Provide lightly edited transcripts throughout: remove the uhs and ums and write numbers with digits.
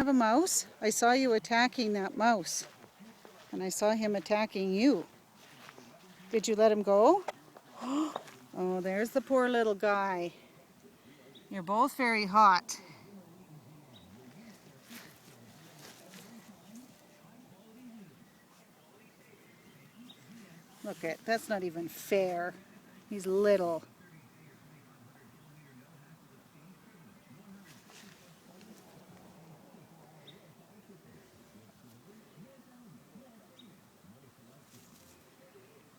have a mouse? I saw you attacking that mouse. And I saw him attacking you. Did you let him go? Oh, there's the poor little guy. You're both very hot. Look at, that's not even fair. He's little.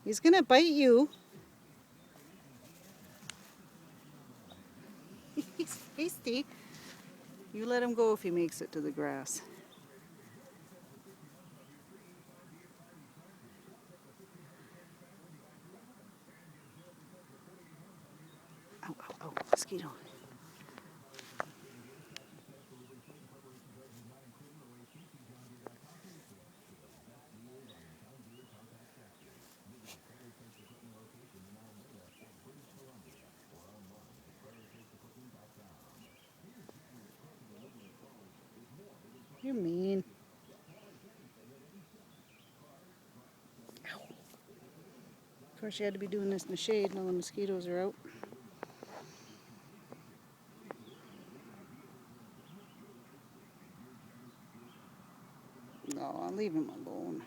He's gonna bite you. He's feisty. You let him go if he makes it to the grass. Ow, ow, ow, mosquito. You're mean. Ow. Of course, you had to be doing this in the shade while the mosquitoes are out. No, I'll leave him alone.